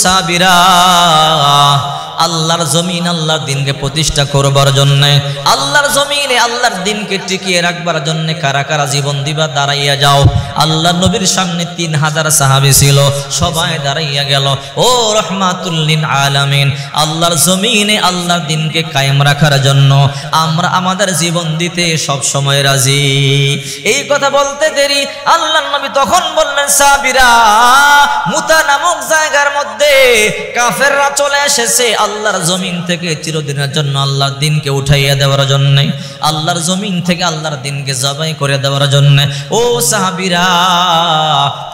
সাহাবীরা আল্লাহর জমিন আল্লাহর দিনকে প্রতিষ্ঠা করবার জন্য, আল্লাহর জমিনে আল্লাহর দিনকে টিকিয়ে রাখবার জন্য কারা কারা জীবন দিবা দাঁড়াইয়া যাও। আল্লাহর নবীর সামনে 3000 সাহাবী ছিল, সবাই দাঁড়াইয়া গেল। ও রাহমাতুল লিল আলামিন, আল্লাহর জমিনে আল্লাহর দিনকে কায়েম রাখার জন্য আমরা আমাদের জীবন দিতে সব সময় রাজি। এই কথা বলতে দেরি আল্লাহর নবী তখন বললেন, সাহাবীরা মুতা নামক জায়গার মধ্যে কাফেররা চলে এসেছে আল্লাহর জমিন থেকে চিরদিনের জন্য আল্লাহর দিনকে উঠাইয়া দেওয়ার জন্য, আল্লাহর জমিন থেকে আল্লাহর দিনকে জবাই করে দেওয়ার জন্য। ও সাহাবীরা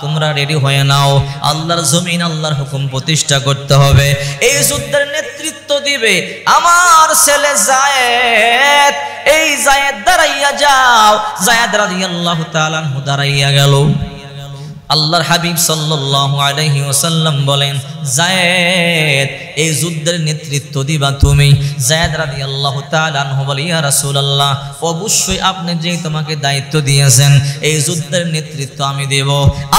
তোমরা রেডি হয়ে নাও, আল্লাহর জমিন আল্লাহর হুকুম প্রতিষ্ঠা করতে হবে। এই যুদ্ধের নেতৃত্ব দিবে আমার ছেলে যায়েদ। এই যায়েদ দাঁড়াইয়া যাও। যায়েদ রাদিয়াল্লাহু তাআলা আনহু দাঁড়াইয়া গেল। আল্লাহর হাবিব সাল্লাল্লাহু আলাইহি ওয়াসাল্লাম বলেন, যায়েদ এই যুদ্ধের নেতৃত্ব দিবা তুমি। যায়েদ রাদিয়াল্লাহু তাআলা আনহু বলে, ইয়া রাসূলুল্লাহ অবশ্যই আপনি যেই তোমাকে দায়িত্ব দিয়েছেন এই যুদ্ধের নেতৃত্ব আমি দেব।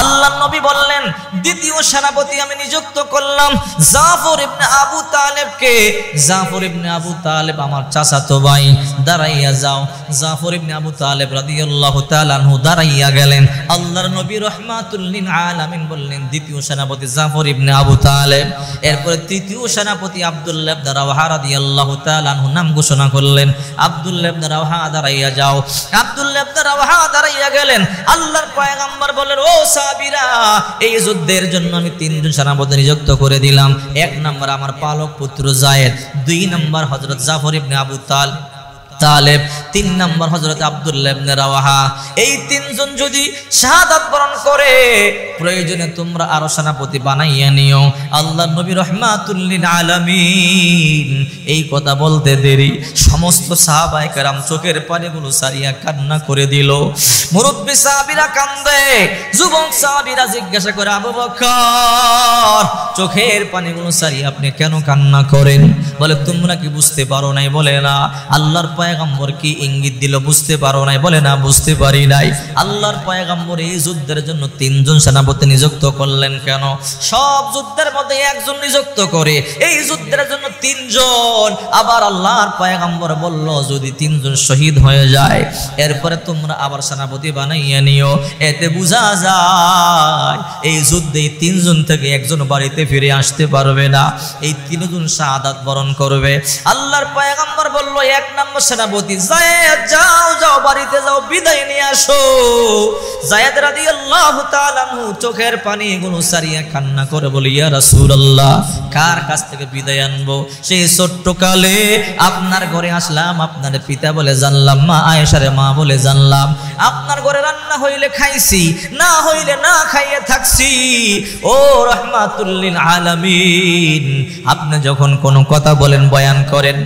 আল্লাহর নবী বললেন, দ্বিতীয় সেনাপতি আমি নিযুক্ত করলাম জাফর ইবনে আবু তালেবকে। জাফর ইবনে আবু তালেব আমার চাচাতো ভাই, দাঁড়াইয়া যাও। জাফর ইবনে আবু তালেব রাদিয়াল্লাহু তাআলা আনহু দাঁড়াইয়া গেলেন। আল্লাহর নবী রাহমাতুল লিল আলামিন বললেন, দ্বিতীয় সেনাপতি জাফর ইবনে আবু তালেব। এরপরে তৃতীয় সেনাপতি আব্দুল্লাহ ইবনে রাওয়াহা রাদিয়াল্লাহু তাআলা আনহু নাম ঘোষণা করলেন। আব্দুল্লাহ ইবনে রাওয়াহা দাঁড়াইয়া যাও। আব্দুল্লাহ ইবনে রাওয়াহা দাঁড়াইয়া গেলেন। আল্লাহর পয়গম্বর বলেন, ও সাহাবীরা এই যুদ্ধের জন্য আমি 3 জন সেনাপতি নিযুক্ত করে দিলাম। 1 নম্বর আমার পালক পুত্র যায়েদ, 2 নম্বর হযরত জাফর ইবনে আবু তালেব, 3 নম্বর হযরত আব্দুল্লাহ ইবনে রাওয়াহা। এই 3 জন যদি শাহাদাত বরণ করে প্রয়োজনে তোমরা আরো সেনাপতি বানাইয়া নিও। আল্লাহর নবী রাহমাতুল লিল আলামিন এই কথা বলতে দেরি সমস্ত সাহাবায়ে কেরাম চোখের পানিগুলো সারিয়া কান্না করে দিল। মুরব্বি সাহাবীরা কান্দে, যুবক সাহাবীরা জিজ্ঞাসা করে, আবু বকর চোখের পানিগুলো সারিয়া আপনি কেন কান্না করেন? বলে, তোমরা কি বুঝতে পারো নাই? বলে, না। আল্লাহর পয়গম্বর কি ইঙ্গিত দিল বুঝতে পারো নাই? বলে, না বুঝতে পারি নাই। আল্লাহর পয়গম্বর এই যুদ্ধের জন্য 3 জন সেনাপতি নিযুক্ত করলেন কেন? সব যুদ্ধের মধ্যে 1 জন নিযুক্ত করে, এই যুদ্ধের জন্য 3 জন। আবার আল্লাহর পয়গম্বর বলল, যদি 3 জন শহীদ হয়ে যায় এরপরে তোমরা আবার সেনাপতি বানাইয়া নিও। এতে বোঝা যায় এই যুদ্ধে 3 জন থেকে 1 জন বাড়িতে ফিরে আসতে পারবে না, এই 3 জন শাহাদাত বরণ করবে। আল্লাহর পয়গম্বর বলল, 1 নম্বর সেনাপতি যায়েদ যাও, যাও বাড়িতে যাও, বিদায় নিয়ে আসো। যায়েদ রাদিয়াল্লাহু তাআলা আনহু চোখের পানিগুলো সারিয়া কান্না করে বলে, ইয়া রাসূলুল্লাহ কার কাছ থেকে বিদায় আনবো? সেই ছোট্ট কালে আপনার ঘরে আসলাম, আপনার পিতা বলে জানলাম, মা আয়েশারে মা বলে জানলাম। আপনার ঘরে রান্না হইলে খাইছি, না হইলে না খাইয়ে থাকছি। ও রাহমাতুল লিল আলামিন আপনি যখন কোনো কথা বলেন, বয়ান করেন,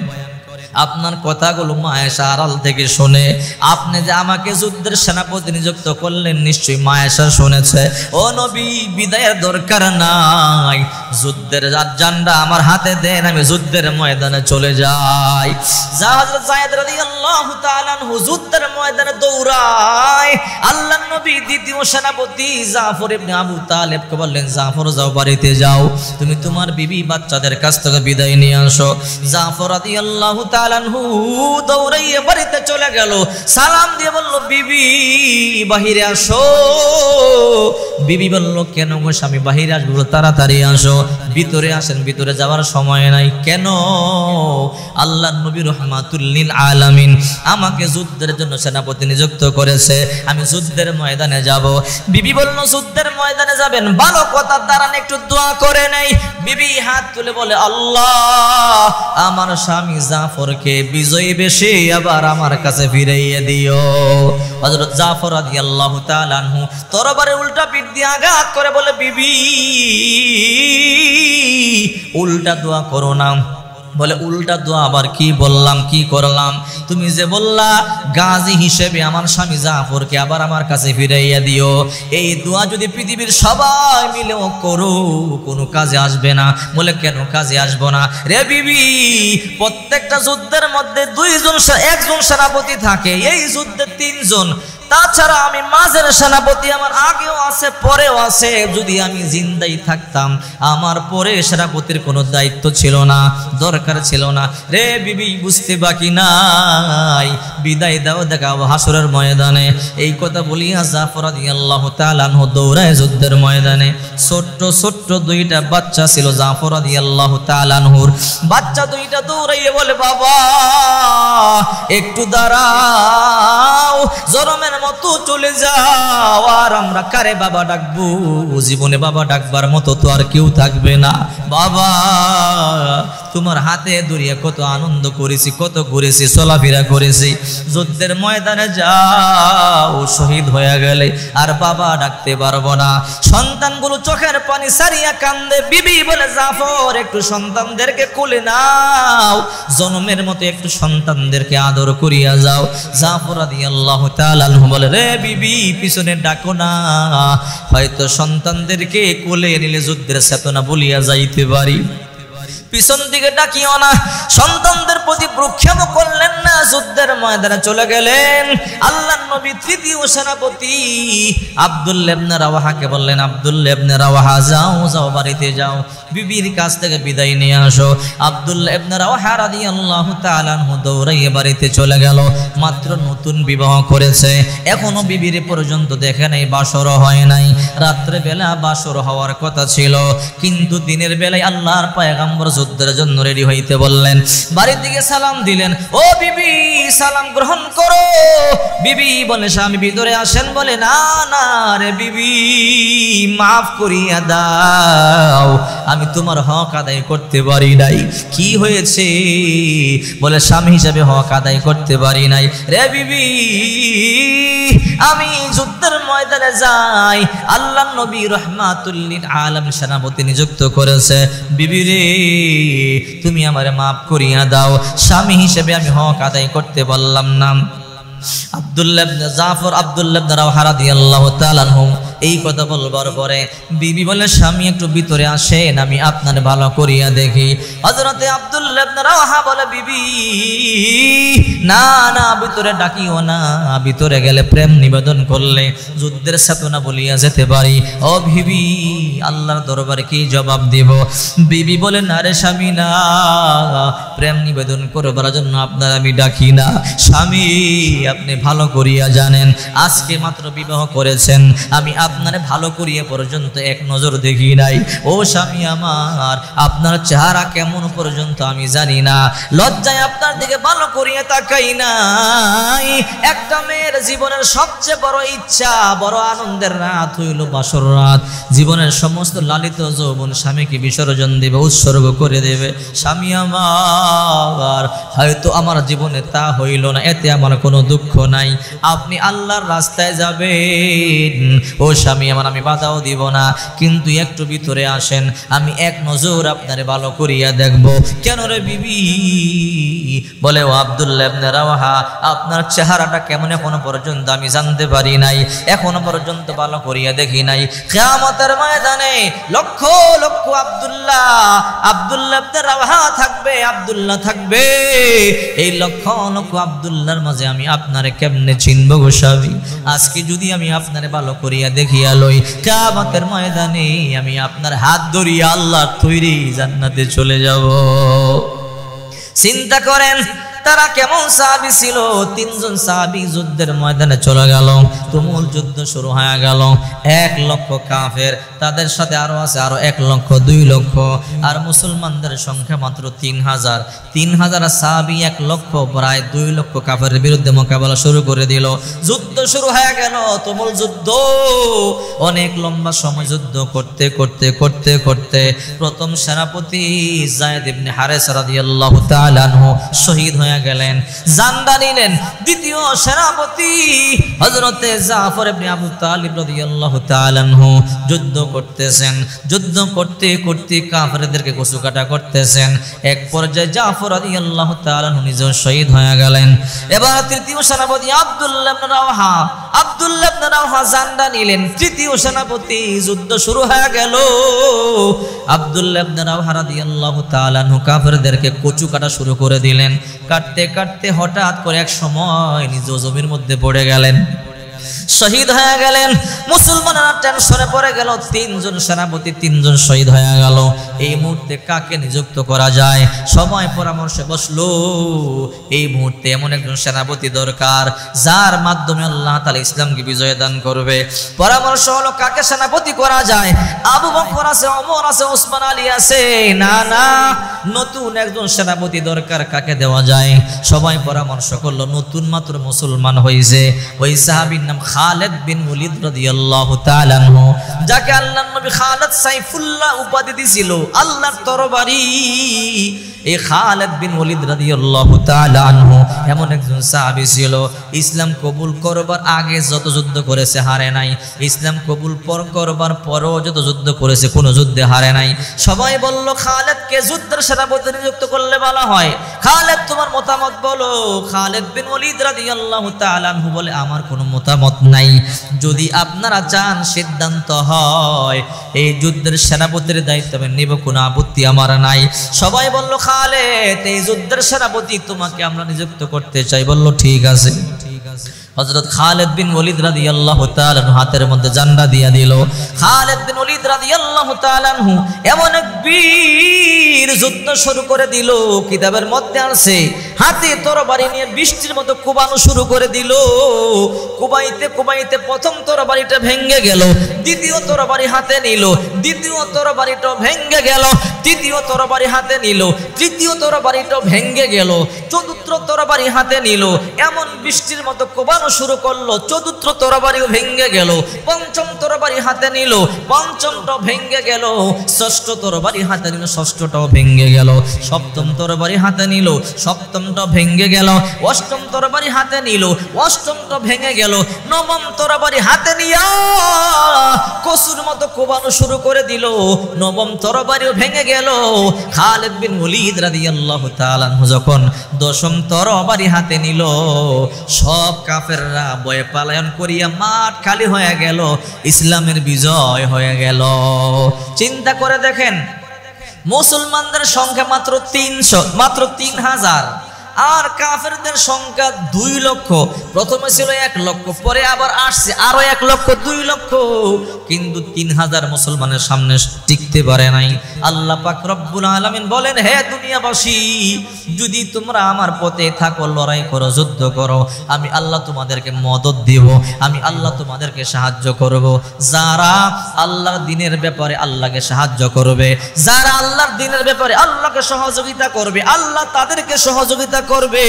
আপনার কথাগুলো মা আয়েশা আড়াল থেকে শুনে। আপনি যে আমাকে যুদ্ধের সেনাপতি নিযুক্ত করলেন নিশ্চয়ই মা আয়েশা শুনেছে। ও নবী বিদায়ের দরকার নাই, যুদ্ধের জান্ডা আমার হাতে দেন, আমি যুদ্ধের ময়দানে চলে যাই। হযরত যায়েদ রাদিয়াল্লাহু তাআলা আনহু যুদ্ধের ময়দানে দৌড়ায়। আল্লাহর নবী দ্বিতীয় সেনাপতি জাফর ইবনে আবু তালেবকে বললেন, জাফর যাও বাড়িতে যাও, তুমি তোমার বিবি বাচ্চাদের কাছ থেকে বিদায় নিয়ে আসো। জাফর রাদিয়াল্লাহু তাআলা আনহু দৌড়াইয়ে বাড়িতে চলে গেল। সালাম দিয়ে বলল, বিবি বাহিরে আসো। বিবি বলল, কেন গো স্বামী? বাহিরে আসবো, তাড়াতাড়ি আসো। ভিতরে আসেন, ভিতরে যাওয়ার সময় নাই। কেন? আল্লাহর নবী রাহমাতুল লিল আলামিন আমাকে যুদ্ধের জন্য সেনাপতি নিযুক্ত করেছে, আমি যুদ্ধের ময়দানে যাব। বিবি বলল, যুদ্ধের ময়দানে যাবেন, ভালো কথা, দাঁড়ান একটু দোয়া করে নেই। বিবি হাত তুলে বলে, আল্লাহ আমার স্বামী জাফরকে বিজয়ী বেশে আবার আমার কাছে ফিরাইয়া দিও। হযরত জাফর রাদিয়াল্লাহু তাআলা আনহু তরবারে উল্টা পিঠ দিয়ে আঘাত করে বলে, বিবি উল্টা দোয়া করো না। বলে, উল্টা দোয়া আবার কি বললাম, কি করলাম? তুমি যে বললা গাজী হিসেবে আমার স্বামী জাফরকে আবার আমার কাছে ফিরাইয়া দিও, এই দোয়া যদি পৃথিবীর সবাই মিলেও করো কোনো কাজে আসবে না। বলে, কেন কাজে আসবো না? রে বিবি, প্রত্যেকটা যুদ্ধের মধ্যে 2 জন 1 জন সেনাপতি থাকে, এই যুদ্ধে 3 জন। তাছাড়া আমি মাঝের সেনাপতি, আমার আগেও আছে পরেও আছে। যদি আমি জিন্দাই থাকতাম আমার পরে সেনাপতির কোনো দায়িত্ব ছিল না, দরকার ছিল না। রে বিবি, বুঝতে বাকি নাই, বিদায় দাও, দেখাবো হাসরের ময়দানে। এই কথা বলিয়া জাফর রাদিয়াল্লাহু তাআলা আনহু দৌড়ায় যুদ্ধের ময়দানে। ছোট্ট ছোট্ট দুইটা বাচ্চা ছিল জাফর রাদিয়াল্লাহু তাআলা আনহুর। বাচ্চা দুইটা দৌড়াইয়ে বলে, বাবা একটু দাঁড়াও, জরমের মতো চলে যাও। আর আমরা কারে বাবা ডাকবো? জীবনে বাবা ডাকবার মতো তো আর কেউ থাকবে না। বাবা তোমার হাতে ধরিয়া কত আনন্দ করেছি, কত ঘুরেছি, চলাফেরা করেছি। যুদ্ধের ময়দানে যাও, শহীদ হয়ে গেলে আর বাবা ডাকতে পারবো না। সন্তানগুলো চোখের পানি সারিয়া কান্দে। বিবি বলে, জাফর একটু সন্তানদেরকে কোলে নাও, জন্মের মতো একটু সন্তানদেরকে আদর করিয়া যাও। জাফর রাদিয়াল্লাহু তাআলা আনহু বলে, রে বিবি পিছনে ডাকো না, হয়তো সন্তানদেরকে কোলে নিলে যুদ্ধের চেতনা বলিয়া যাইতে পারি। পিছন দিকে ডাকিও না। সন্তানদের প্রতি প্রক্ষেপ করলেন না, যুদ্ধের ময়দানে চলে গেলেন। আল্লাহর নবী তৃতীয় সেনাপতি আব্দুল্লাহ ইবনে রাওয়াহাকে বললেন, আব্দুল্লাহ ইবনে রাওয়াহা যাও যাও, বাড়িতে যাও, বিবির কাছ থেকে বিদায় নিয়ে আসো। আব্দুল্লাহ ইবনে রাওয়াহা রাদিয়াল্লাহু তাআলা আনহু দৌড়াইয়ে বাড়িতে চলে গেল। মাত্র নতুন বিবাহ করেছে, এখনো বিবির পর্যন্ত দেখে নাই, বাসর হয় নাই। রাত্রে বেলা বাসর হওয়ার কথা ছিল, কিন্তু দিনের বেলায় আল্লাহর পয়গম্বর যুদ্ধের জন্য রেডি হইতে বললেন। বাড়ির দিকে সালাম দিলেন, ও বিবি সালাম গ্রহণ করো। বিবি বলে, স্বামী ভিতরে আসেন। বলে, না না রে বিবি, মাফ করিয়া দাও, আমি তোমার হক আদায় করতে পারি নাই। কি হয়েছে? বলে, স্বামী হিসাবে হক আদায় করতে পারি নাই। রে বিবি, আমি যুদ্ধের ময়দানে যাই, আল্লাহর নবী রাহমাতুল লিল আলামিন সেনাপতি নিযুক্ত করেছে। বিবি রে, তুমি আমারে মাফ করিয়া দাও, স্বামী হিসেবে আমি হক আদায় করতে পারলাম না। আব্দুল্লাহ ইবনে জাফর আব্দুল্লাহ ইবনে রাওয়াহা রাদিয়াল্লাহু তাআলা আনহু এই কথা বলবার পরে বিবি বলে, স্বামী একটু ভিতরে আসেন, আমি আপনার ভালো করিয়া দেখি। হযরতে আব্দুল্লাহ ইবনে রাওয়াহা বলে, বিবি না না, ভিতরে ডাকিও না, ভিতরে গেলে প্রেম নিবেদন করলে যুদ্ধের চেতনা বলিয়া যেতে পারি। ও বিবি, আল্লাহর দরবারে কি জবাব দিব? বিবি বলে, না রে স্বামী না, প্রেম নিবেদন করবার জন্য আপনার আমি ডাকি না। স্বামী আপনি ভালো করিয়া জানেন, আজকে মাত্র বিবাহ করেছেন, আমি আপনারে ভালো করিয়া পর্যন্ত এক নজর দেখি নাই। ও স্বামী আমার, আপনার চেহারা কেমন পর্যন্ত আমি জানি না, লজ্জায় আপনার দিকে ভালো করিয়া তাকাই নাই। একটা মেয়ের জীবনের সবচেয়ে বড় ইচ্ছা, বড় আনন্দের রাত হইল বাসর রাত। জীবনের সমস্ত লালিত যৌবন স্বামীকে বিসর্জন দেবে, উৎসর্গ করে দেবে। স্বামী আমার, হয়তো আমার জীবনে তা হইল না, এতে আমার কোনো দুঃখ নাই। আপনি আল্লাহর রাস্তায় যাবেন, ও স্বামী আমার, আমি বাধাও দিব না, কিন্তু একটু ভিতরে আসেন, আমি এক নজর আপনারে ভালো করিয়া দেখব। কেন রে বিবি? বলে, ও আব্দুল্লাহ ইবনে রাওয়াহা, আপনার চেহারাটা কেমন এখনো পর্যন্ত আমি জানতে পারি নাই, এখনো পর্যন্ত ভালো করিয়া দেখি নাই। কিয়ামতের ময়দানে লক্ষ লক্ষ আব্দুল্লাহ ইবনে রাওয়াহা থাকবে, আব্দুল্লাহ থাকবে। এই লক্ষ লক্ষ আব্দুল্লাহর মাঝে আমি আপনারে কেমনে চিনব গো স্বামী? আজকে যদি আমি আপনারে ভালো করিয়া দেখিয়া লই, কিয়ামতের ময়দানে আমি আপনার হাত ধরিয়া আল্লাহর তৈরি জান্নাতে চলে যাব। চিন্তা করেন তারা কেমন সাহাবী ছিল। তিনজন সাহাবী যুদ্ধের ময়দানে চলে গেল, তুমুল যুদ্ধ শুরু হয়ে গেল। 1 লক্ষ কাফের, তাদের সাথে আরো আছে আরো 1 লক্ষ 2 লক্ষ, আর মুসলমানদের সংখ্যা মাত্র 3000। 3000 সাহাবী 1 লক্ষ, প্রায় 2 লক্ষ কাফেরের বিরুদ্ধে মোকাবেলা শুরু করে দিল। যুদ্ধ শুরু হয়ে গেল, তুমুল যুদ্ধ। অনেক লম্বা সময় যুদ্ধ করতে করতে করতে করতে প্রথম সেনাপতি যায়েদ ইবনে হারেসা রাদিয়াল্লাহু তাআলা আনহু শহীদ হয়ে গেলেন, জানদা নিলেন। দ্বিতীয় সেনাপতি হযরতে জাফর ইবনে আবু তালিব রাদিয়াল্লাহু তাআলা আনহু যুদ্ধ করতেছেন। যুদ্ধ করতে করতে কাফেরদেরকে কচুকাটা করতেছেন। এক পর্যায়ে জাফর রাদিয়াল্লাহু তাআলা আনহু নিজে শহীদ হয়ে গেলেন। এবার তৃতীয় সেনাপতি আব্দুল্লাহ ইবনে রাওয়াহা জানদা নিলেন। তৃতীয় সেনাপতি, যুদ্ধ শুরু হয়ে গেল। আব্দুল্লাহ ইবনে রাওয়াহা রাদিয়াল্লাহু তাআলা আনহু কাফেরদেরকে কচুকাটা শুরু করে দিলেন। কাটতে কাটতে হঠাৎ করে এক সময় নিজ জমির মধ্যে পড়ে গেলেন। শহীদ হয়ে গেলেন। মুসলমানরা টেনশনে পড়ে গেল, তিনজন সেনাপতি তিনজন শহীদ হয়ে গেল। এই মুহূর্তে কাকে নিযুক্ত করা যায়? সবাই পরামর্শে বসলো, এই মুহূর্তে এমন একজন সেনাপতি দরকার যার মাধ্যমে আল্লাহ তাআলা ইসলামকে বিজয় দান করবে। পরামর্শ হলো কাকে সেনাপতি করা যায়? আবু বকর আছে, ওমর আছে, ওসমান আলী আছে, না না নতুন একজন সেনাপতি দরকার, কাকে দেওয়া যায়? সবাই পরামর্শ করলো, নতুন মাত্র মুসলমান হয়েছে ওই সাহাবীর নাম খালিদ বিন ওলীদ রাদিয়াল্লাহু তাআলা আনহু, যাকে আল্লাহর নবী খালিদ সাইফুল্লাহ উপাধি দিয়েছিল, আল্লাহর তরবারি। এই খালিদ বিন ওলীদ রাদিয়াল্লাহু তাআলা আনহু এমন একজন সাহাবী ছিল, ইসলাম কবুল করবার আগে যত যুদ্ধ করেছে হারে নাই, ইসলাম কবুল করবার পরও যত যুদ্ধ করেছে কোনো যুদ্ধে হারে নাই। সবাই বলল, খালিদকে যুদ্ধের সেনাপতি নিযুক্ত করলে বলা হয়, খালিদ তোমার মতামত বলো। খালিদ বিন ওলীদ রাদিয়াল্লাহু তাআলা আনহু বলে, আমার কোনো মতামত নাই, যদি আপনারা চান সিদ্ধান্ত হয় এই যুদ্ধের সেনাপতির দায়িত্ব আমি নিব, কোনো আপত্তি আমার নাই। সবাই বলল, খালিদ এই যুদ্ধের সেনাপতি তোমাকে আমরা নিযুক্ত করতে চাই। বলল, ঠিক আছে। হযরত খালিদ বিন ওলীদ রাদিয়াল্লাহু তাআলা আনহু হাতের মধ্যে জান্ডা দিয়া দিল। খালিদ বিন ওলীদ রাদিয়াল্লাহু তাআলা আনহু এমন এক বীর যুদ্ধ শুরু করে দিল, কিতাবের মধ্যে আছে হাতে তরবারি নিয়ে বৃষ্টির মতো কোবানো শুরু করে দিল। কোবাইতে কোবাইতে প্রথম তরবারিটা ভেঙে গেল, দ্বিতীয় তরবারি হাতে নিল, দ্বিতীয় তরবারিটা ভেঙে গেল, তৃতীয় তরবারি হাতে নিল, তৃতীয় তরবারিটা ভেঙে গেল, চতুর্থ তরবারি হাতে নিল। এমন বৃষ্টির মতো কোবানো শুরু করলো, চতুর্থ তরবারিও ভেঙে গেল, পঞ্চম তরবারি হাতে নিল, পঞ্চমটা ভেঙে গেল, ষষ্ঠ তরবারি হাতে নিল, ষষ্ঠটাও ভেঙে গেল, সপ্তম তরবারি হাতে নিল, সপ্তমটা ভেঙে গেল, অষ্টম তরবারি হাতে নিল, অষ্টমটা ভেঙে গেল, নবম তরবারি হাতে নিয়া কসুর মতো কোবানো শুরু করে দিল, নবম তরবারিও ভেঙে গেল। খালিদ বিন ওলীদ রাদিয়াল্লাহু তাআলা আনহু যখন দশম তরবারি হাতে নিল, সব কাফেররা ভয়ে পলায়ন করিয়া মাঠ খালি হয়ে গেল, ইসলামের বিজয় হয়ে গেল। চিন্তা করে দেখেন, মুসলমানদের সংখ্যা মাত্র 300, মাত্র 3000, আর কাফেরদের সংখ্যা 2 লক্ষ। প্রথমে ছিল 1 লক্ষ, পরে আবার আসছে আরো 1 লক্ষ, 2 লক্ষ, কিন্তু 3000 মুসলমানের সামনে টিকতে পারে নাই। আল্লাহ পাক রব্বুল আলামিন বলেন, হে দুনিয়াবাসী, যদি তোমরা আমার পথে থাকো, লড়াই করো, যুদ্ধ করো, আমি আল্লাহ তোমাদেরকে মদদ দিব, আমি আল্লাহ তোমাদেরকে সাহায্য করব। যারা আল্লাহর দ্বীনের ব্যাপারে আল্লাহকে সাহায্য করবে, যারা আল্লাহর দ্বীনের ব্যাপারে আল্লাহকে সহযোগিতা করবে, আল্লাহ তাদেরকে সহযোগিতা করবে।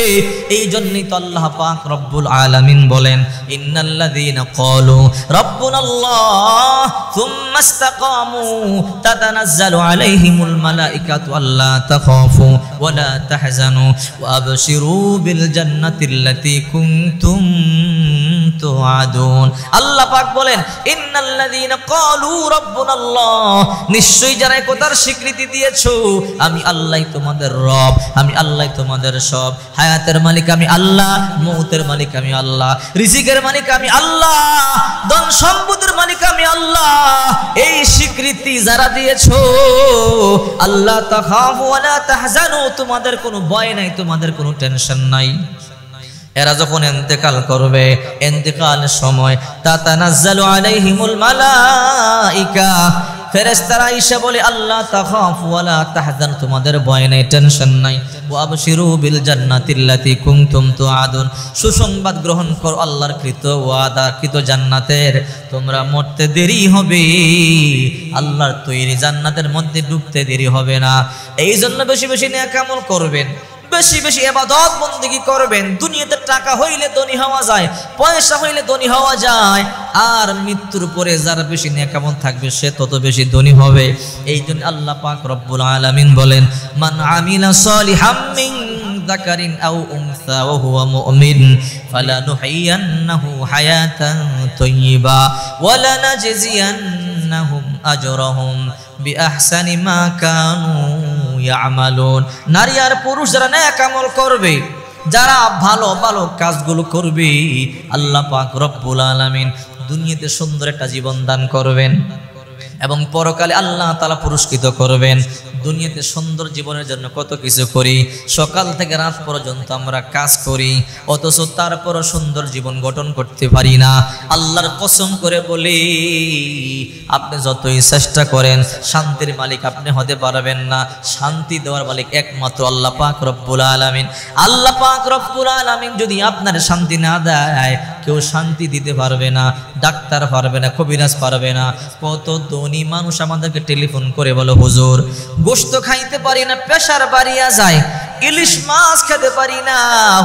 এই জন্যই তো আল্লাহ পাক রব্বুল আলামিন বলেন, ইন্নাল্লাযীনা ক্বালু রাব্বুনাল্লাহ সুম্মা ইসতাকামু তাতানাজ্জালু আলাইহিমুল মালাইকাতু আল্লা তাখাফু ওয়া লা তাহজানু ওয়া আবশিরু বিল জান্নাতিল্লাতী কুনতুম তুআদুন। আল্লাহ পাক বলেন, ইন্নাল্লাযীনা ক্বালু রাব্বুনাল্লাহ, নিশ্চয়ই যারা একতার স্বীকৃতি দিয়েছো, আমি আল্লাহই তোমাদের রব, আমি আল্লাহই তোমাদের সব, হায়াতের মালিক আমি আল্লাহ, মৌতের মালিক আমি আল্লাহ, রিজিকের মালিক আমি আল্লাহ, ধন সম্পদের মালিক আমি আল্লাহ। এই স্বীকৃতি যারা দিয়েছো, আল্লাহ তাখাফু ওয়া লা তাহজানু, তোমাদের কোনো ভয় নাই, তোমাদের কোনো টেনশন নাই। এরা যখন ইন্তেকাল করবে, ইন্তেকালের সময় তাতানাজ্জালু আলাইহিমুল মালাইকা, ফেরেশতারা এসে বলে, আল্লাহ তাখাফু ওয়া লা তাহজান, তোমাদের ভয় নাই, টেনশন নাই। ওয়া আবশিরু বিল জান্নাতিল্লাতী কুনতুম তুআদুন, সুসংবাদ গ্রহণ করো আল্লাহর কৃত ওয়াদা, কৃত জান্নাতের। তোমরা মরতে দেরি হবে, আল্লাহর তৈরি জান্নাতের মধ্যে ঢুকতে দেরি হবে না। এই জন্য বেশি বেশি নেক আমল করবেন, বেশি বেশি ইবাদত বন্দেগী করবেন। দুনিয়াতে টাকা হইলে ধনী হওয়া যায়, পয়সা হইলে ধনী হওয়া যায়, আর মৃত্যুর পরে যারা বেশি নেক আমল থাকবে সে তত বেশি ধনী হবে। এই জন্য আল্লাহ পাক রব্বুল আলামিন বলেন, মান আমিলা সালিহাম মিন যাকারিন আও উনসা ওয়া হুয়া মুমিন ফালানুহয়িয়ান্নাহু হায়াতান তাইয়্যিবা ওয়া লানাজজিয়ান্নাহুম আজরাহুম বিআহসানি মা কানু ইয়ামালুন। নারী আর পুরুষ যারা নেক আমল করবে, যারা ভালো ভালো কাজগুলো করবে, আল্লাহ পাক রব্বুল আলামিন দুনিয়াতে সুন্দর একটা জীবন দান করবেন। এবং পরকালে আল্লাহ তাআলা পুরস্কৃত করবেন। দুনিয়াতে সুন্দর জীবনের জন্য কত কিছু করি, সকাল থেকে রাত পর্যন্ত আমরা কাজ করি, অথচ তারপরও সুন্দর জীবন গঠন করতে পারি না। আল্লাহর কসম করে বলি, আপনি যতই চেষ্টা করেন শান্তির মালিক আপনি হতে পারবেন না। শান্তি দেওয়ার মালিক একমাত্র আল্লাহ পাক রব্বুল আলামিন। আল্লাহ পাক রব্বুল আলামিন যদি আপনার শান্তি না দেয়, কেউ শান্তি দিতে পারবে না, ডাক্তার পারবে না, কবিরাজ পারবে না। কত ধনী মানুষ আমাদেরকে টেলিফোন করে বলো, হুজুর গোশত খাইতে পারি না, প্রেসার বাড়িয়া যায়, ইলিশ মাছ খেতে পারি না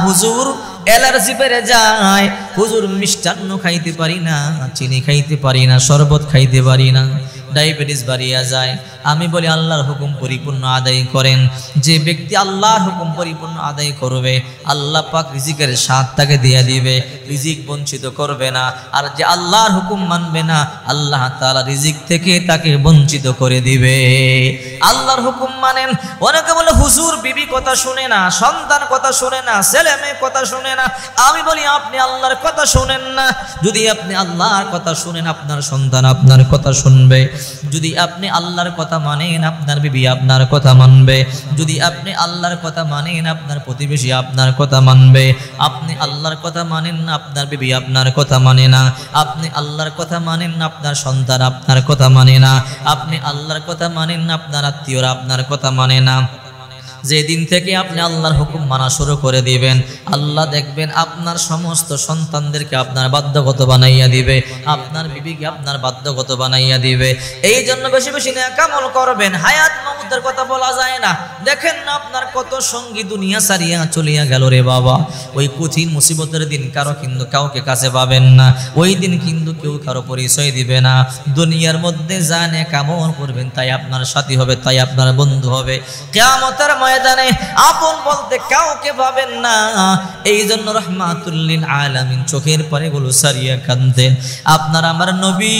হুজুর, অ্যালার্জি বেড়ে যায় হুজুর, মিষ্টান্ন খাইতে পারি না, চিনি খাইতে পারি না, শরবত খাইতে পারি না, ডায়াবেটিস বাড়িয়া যায়। আমি বলি আল্লাহর হুকুম পরিপূর্ণ আদায় করেন। যে ব্যক্তি আল্লাহর হুকুম পরিপূর্ণ আদায় করবে, আল্লাহ পাক রিজিকের স্বাদ তাকে দিয়ে দিবে, রিজিক বঞ্চিত করবে না। আর যে আল্লাহর হুকুম মানবে না, আল্লাহ তাআলা রিজিক থেকে তাকে বঞ্চিত করে দিবে। আল্লাহর হুকুম মানেন। অনেকে বলে হুজুর বিবি কথা শুনে না, সন্তান কথা শুনে না, ছেলে মেয়ে কথা শুনে না। আমি বলি আপনি আল্লাহর কথা শুনেন না। যদি আপনি আল্লাহর কথা শুনেন, আপনার সন্তান আপনার কথা শুনবে। যদি আপনি আল্লাহর কথা মানেন, আপনার বিবি আপনার কথা মানবে। যদি আপনি আল্লাহর কথা মানেন, আপনার প্রতিবেশী আপনার কথা মানবে। আপনি আল্লাহর কথা মানেন না, আপনার বিবি আপনার কথা মানে না। আপনি আল্লাহর কথা মানেন না, আপনার সন্তান আপনার কথা মানে না। আপনি আল্লাহর কথা মানেন না, আপনার আত্মীয়রা আপনার কথা মানে না। যেদিন থেকে আপনি আল্লাহর হুকুম মানা শুরু করে দিবেন, আল্লাহ দেখবেন আপনার সমস্ত সন্তানদেরকে আপনার বাধ্যগত বানাইয়া দিবে, আপনার বিবিকে আপনার বাধ্যগত বানাইয়া দিবে। এই জন্য বেশি বেশি নেক আমল করবেন। হায়াত মওতের কথা বলা যায় না। দেখেন না আপনার কত সঙ্গী দুনিয়া ছাড়িয়া চলিয়া গেল রে বাবা। ওই কঠিন মুসিবতের দিন কারো কিন্তু কাউকে কাছে পাবেন না। ওই দিন কিন্তু কেউ কারো পরিচয় দিবে না। দুনিয়ার মধ্যে যা নেক আমল করবেন তাই আপনার সাথী হবে, তাই আপনার বন্ধু হবে। কিয়ামতের ময়দানে আপন বলতে কাউকে পাবেন না। এই জন্য রাহমাতুল লিল আলামিন চোখের পানিগুলো সারিয়া কাঁদতেন। আপনার আমার নবী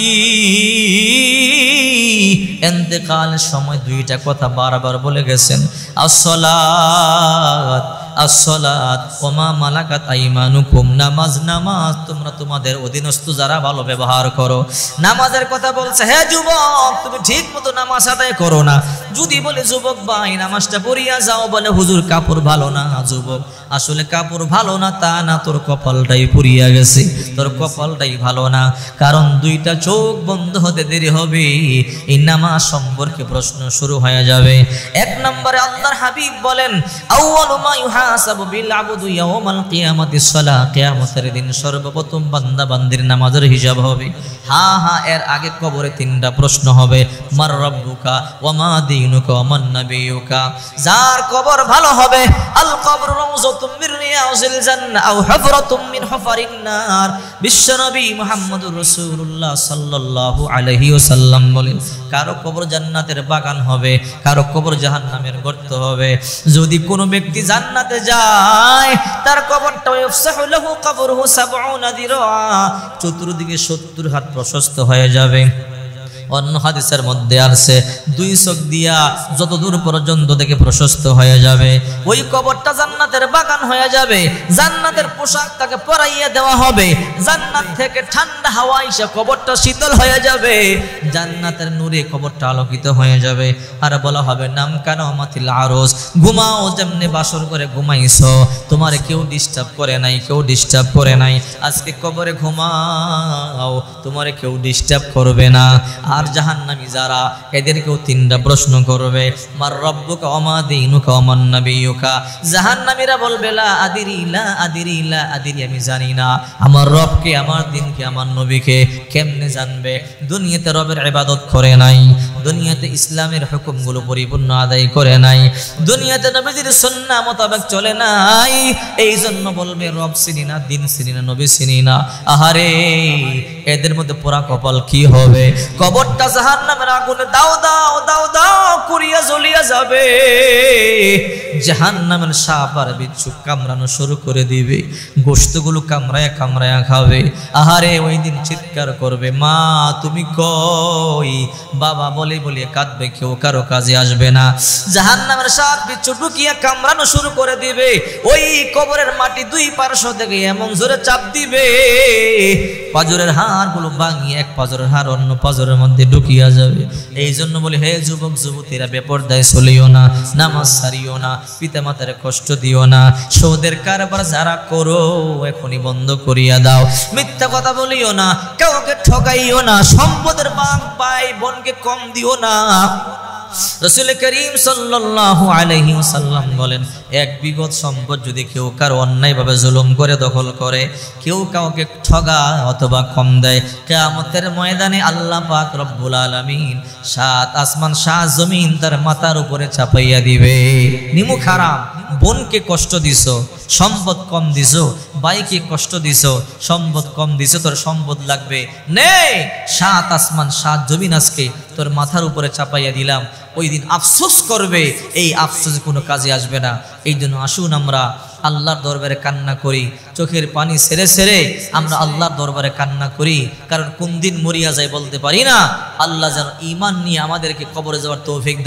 ইন্তেকালের সময় দুইটা কথা বারবার বলে গেছেন, আসসালাত আসসালাত ওয়া মা মালাকাত আইমানুকুম। নামাজ নামাজ, তোমরা তোমাদের অধীনস্থ যারা ভালো ব্যবহার করো। নামাজের কথা বলছে, হে যুবক তুমি ঠিক মতো নামাজ আদায় করো না। যদি বলে যুবক ভাই নামাজটা পড়িয়া যাও, বলে হুজুর কাপড় ভালো না। যুবক আসলে কাপড় ভালো না তা না, তোর কপালটাই পুড়িয়া গেছে, তোর কপালটাই ভালো না। কারণ দুইটা চোখ বন্ধ হতে দেরি হবে, এই নামাজ সম্পর্কে প্রশ্ন শুরু হয়ে যাবে। এক নম্বরে আল্লাহর হাবিব বলেন, আউয়ালু মা ইউহাসাবু বিল আবদু ইয়াউমাল কিয়ামাতিস সালাহ। কিয়ামতের দিন সর্বপ্রথম বান্দা বান্দির নামাজের হিসাব হবে। হ্যাঁ হ্যাঁ, এর আগে কবরে তিনটা প্রশ্ন হবে, মার রাব্বুকা ওয়া মা দীনুকা ওয়া মান নাবিয়ুকা। যার কবর ভালো হবে, আল কবর রাউযাতুম মির রিয়াজিল জান্নাহ আও হুফরাতুম মিন হুফারিন নার। বিশ্বনবী মুহাম্মদুর রাসূলুল্লাহ সাল্লাল্লাহু আলাইহি ওয়াসাল্লাম বলেন, কারো কবর জান্নাতের বাগান হবে, কারো কবর জাহান্নামের গর্ত হবে। যদি কোনো ব্যক্তি জান্নাতে যায়, তার কবরটা ইফসাহু লাহু কবরহু 70 দিরা, চতুর্দিকে 70 হাত প্রশস্ত হয়ে যাবে। অন্য হাদিসের মধ্যে আছে, দুই চোখ দিয়া যত দূর পর্যন্ত দেখে প্রশস্ত হয়ে যাবে। ওই কবরটা জান্নাতের বাগান হয়ে যাবে। জান্নাতের পোশাক তাকে পরাইয়া দেওয়া হবে। জান্নাত থেকে ঠান্ডা হাওয়া এসে কবরটা শীতল হয়ে যাবে। জান্নাতের নূরে কবরটা আলোকিত হয়ে যাবে। আর বলা হবে, নাম কানামাতিল আরশ, ঘুমাও যেমনি বাসর করে ঘুমাইছো, তোমারে কেউ ডিস্টার্ব করে নাই, কেউ ডিস্টার্ব করে নাই। আজকে কবরে ঘুমাও, তোমারে কেউ ডিস্টার্ব করবে না। আর জাহান্নামী যারা, এদেরকেও তিনটা প্রশ্ন করবে, মার রাব্বুকা ওয়া মা দীনুকা ওয়া মান নাবিয়ুকা। জাহান্নামীরা বলবে, লা আদিরি লা আদিরি লা আদিরি, আমি জানি না আমার রবকে, আমার দিনকে, আমার নবীকে। কেমনে জানবে? দুনিয়াতে রবের ইবাদত করে নাই, দুনিয়াতে ইসলামের হুকুমগুলো পরিপূর্ণ আদায় করে নাই, দুনিয়াতে নবীজির সুন্নাহ মোতাবেক চলে নাই। এই জন্য বলবে রব চিনি না, দিন চিনি না, নবী চিনি না। আহারে, এদের মধ্যে পোড়া কপাল কি হবে? কবরটা জাহান্নামের আগুনে দাও দাও দাও দাও করিয়া জ্বলিয়া যাবে। জাহান্নামের সাপ আর বিচ্ছু কামড়ানো শুরু করে দিবে, গোশতগুলো কামড়ায়া কামড়ায়া খাবে। আহারে ওই দিন চিৎকার করবে, মা তুমি কই, বাবা বলে বলে কাঁদবে, কেউ কারো কাজে আসবে না। জাহান্নামের সাপ বিচ্ছু ঢুকিয়া কামড়ানো শুরু করে দিবে। ওই কবরের মাটি দুই পার্শ্ব থেকে এমন জোরে চাপ দিবে, পাজরের হাড়গুলো ভাঙিয়ে এক পাজরের হাড় অন্য পাজরের মধ্যে ঢুকিয়া যাবে। এই জন্য বলি, হে যুবক যুবতীরা, বেপরদায় চলিও না, নামাজ ছাড়িও না, পিতা মাতার কষ্ট দিও না, সৌদের কারবার যারা করো এখনই বন্ধ করিয়া দাও, মিথ্যা কথা বলিও না, কাউকে ঠকাইও না, সম্পদের ভাগ পাই বোনকে কম দিও না। রাসূল করিম সাল্লাল্লাহু আলাইহি ওয়াসাল্লাম বলেন, এক বিগত সম্পদ যদি কেউ কারো অন্যায়ভাবে জুলুম করে দখল করে, কেউ কাউকে ঠগায় অথবা কম দেয়, কিয়ামতের ময়দানে আল্লাহ পাক রব্বুল আলামিন সাত আসমান সাত জমিন তার মাথার উপরে চাপাইয়া দিবে। নিমুখ হারাম, বোনকে কষ্ট দিছো, সম্পদ কম দিছো, ভাইকে কষ্ট দিছো, সম্পদ কম দিছো, তোর সম্পদ লাগবে নে, সাত আসমান সাত জমিন আজকে তোর মাথার উপরে চাপাইয়া দিলাম। ওই দিন আফসোস করবে, এই আফসোস কোনো কাজে আসবে না। এই জন্য আসুন আমরা আল্লাহর দরবারে কান্না করি, চোখের পানি ছেড়ে ছেড়ে আমরা আল্লাহর দরবারে কান্না করি, কারণ কোন দিন মরিয়া যায় বলতে পারি না। আল্লাহ যেন ঈমান নিয়ে আমাদেরকে কবরে যাওয়ার তৌফিক